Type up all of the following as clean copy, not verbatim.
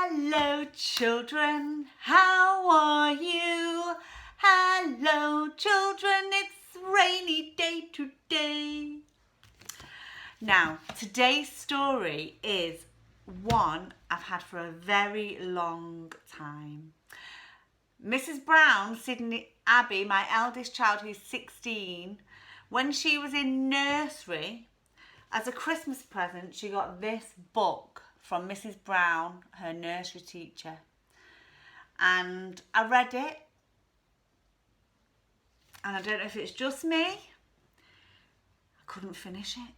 Hello children, how are you? Hello children, it's rainy day today. Now, today's story is one I've had for a very long time. Mrs. Brown, Sydney Abby, my eldest child who's 16, when she was in nursery, as a Christmas present, she got this book from Mrs. Brown, her nursery teacher. And I read it, and I don't know if it's just me, I couldn't finish it.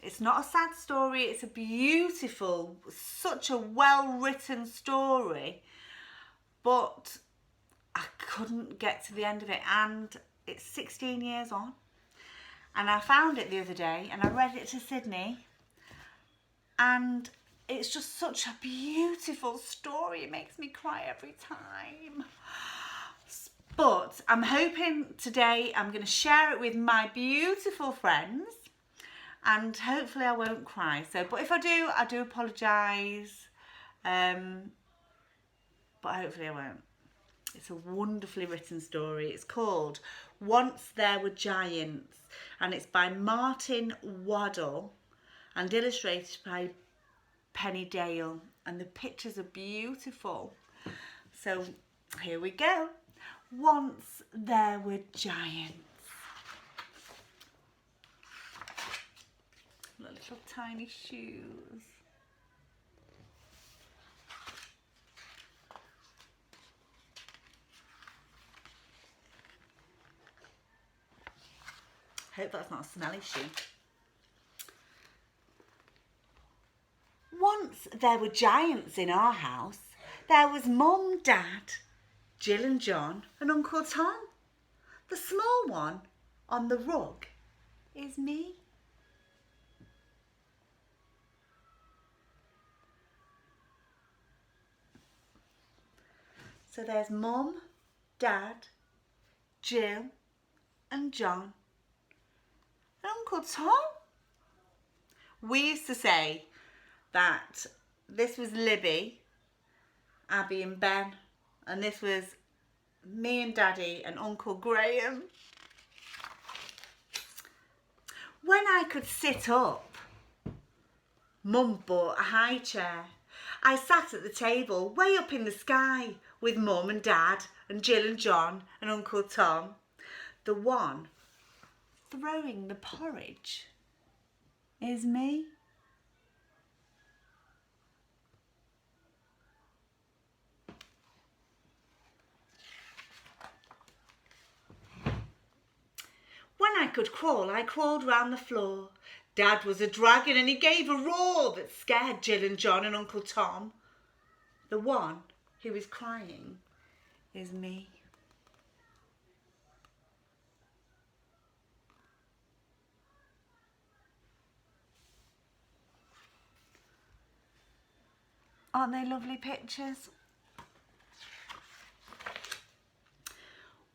It's not a sad story, it's a beautiful, such a well-written story, but I couldn't get to the end of it, and it's 16 years on. And I found it the other day, and I read it to Sydney, and it's just such a beautiful story. It makes me cry every time. But I'm hoping today I'm going to share it with my beautiful friends, and hopefully I won't cry. But if I do apologise. But hopefully I won't. It's a wonderfully written story. It's called Once There Were Giants, and it's by Martin Waddell and illustrated by Penny Dale, and the pictures are beautiful. So here we go. Once there were giants. Little tiny shoes. Hope that's not a smelly shoe. Once there were giants in our house. There was Mum, Dad, Jill and John and Uncle Tom. The small one on the rug is me. So there's Mum, Dad, Jill and John and Uncle Tom. We used to say that this was Libby, Abby and Ben, and this was me and Daddy and Uncle Graham. When I could sit up, Mum bought a high chair. I sat at the table way up in the sky with Mum and Dad and Jill and John and Uncle Tom. The one throwing the porridge is me. When I could crawl, I crawled round the floor. Dad was a dragon and he gave a roar that scared Jill and John and Uncle Tom. The one who is crying is me. Aren't they lovely pictures?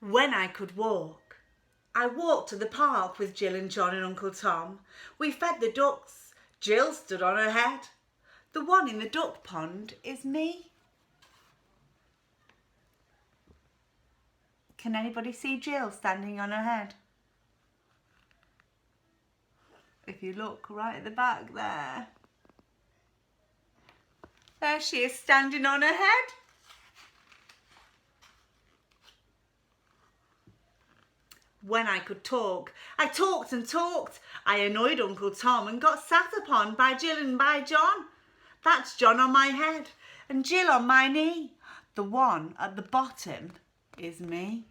When I could walk, I walked to the park with Jill and John and Uncle Tom. We fed the ducks. Jill stood on her head. The one in the duck pond is me. Can anybody see Jill standing on her head? If you look right at the back there. There she is standing on her head. When I could talk, I talked and talked. I annoyed Uncle Tom and got sat upon by Jill and by John. That's John on my head and Jill on my knee. The one at the bottom is me.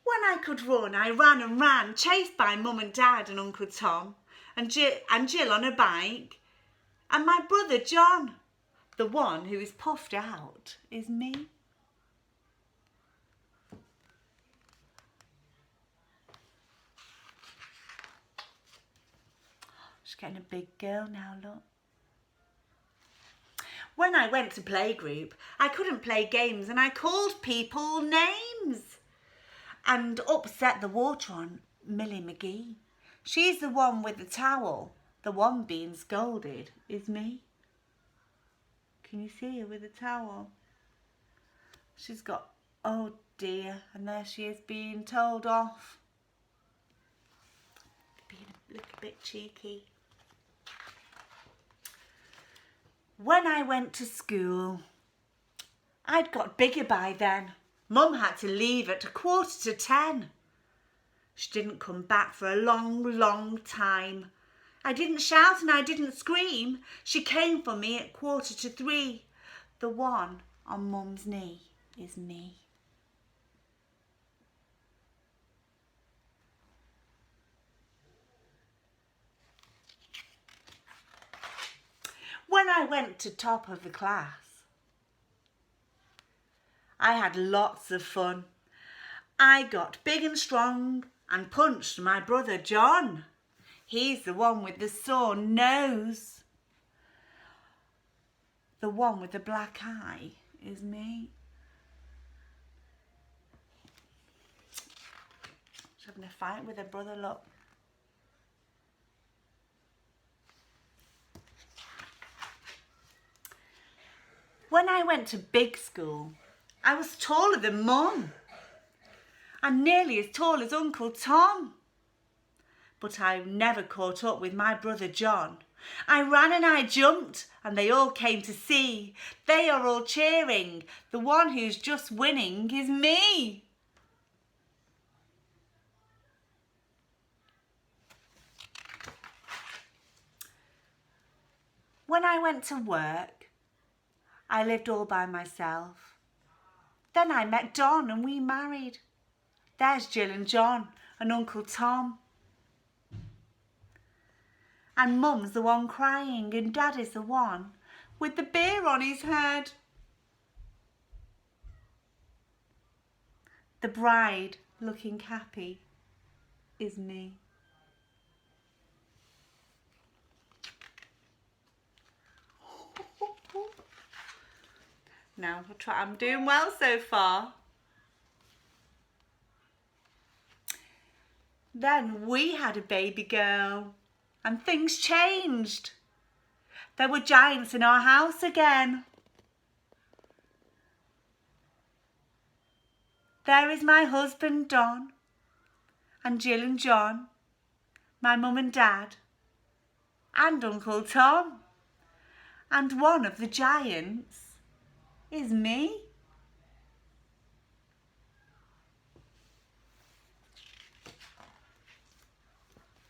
When I could run, I ran and ran, chased by Mum and Dad and Uncle Tom and Jill on a bike, and my brother John. The one who is puffed out is me. She's getting a big girl now, look. When I went to playgroup, I couldn't play games and I called people names and upset the water on Millie McGee. She's the one with the towel. The one being scolded is me. Can you see her with the towel? She's got, oh dear, and there she is being told off. Being a little bit cheeky. When I went to school, I'd got bigger by then. Mum had to leave at 9:45. She didn't come back for a long, long time. I didn't shout and I didn't scream. She came for me at 2:45. The one on Mum's knee is me. When I went to top of the class, I had lots of fun. I got big and strong and punched my brother John. He's the one with the sore nose. The one with the black eye is me. She's having a fight with her brother, look. When I went to big school, I was taller than Mum. I'm nearly as tall as Uncle Tom. But I never caught up with my brother John. I ran and I jumped and they all came to see. They are all cheering. The one who's just winning is me. When I went to work, I lived all by myself. Then I met Don and we married. There's Jill and John and Uncle Tom. And Mum's the one crying and Dad is the one with the beer on his head. The bride looking happy is me. Now I'm doing well so far. Then we had a baby girl and things changed. There were giants in our house again. There is my husband Don and Jill and John, my mum and dad and Uncle Tom. And one of the giants is me.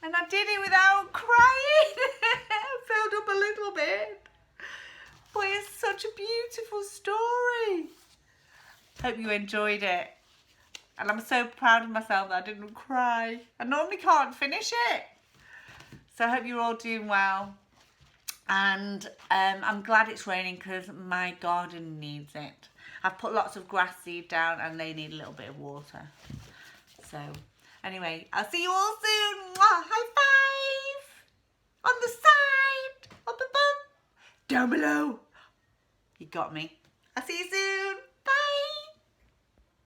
And I did it without crying. I filled up a little bit. But it's such a beautiful story. Hope you enjoyed it. And I'm so proud of myself that I didn't cry. I normally can't finish it. So I hope you're all doing well. And I'm glad it's raining because my garden needs it. I've put lots of grass seed down and they need a little bit of water. So anyway, I'll see you all soon. Mwah, high five. On the side. Up above. Down below. You got me.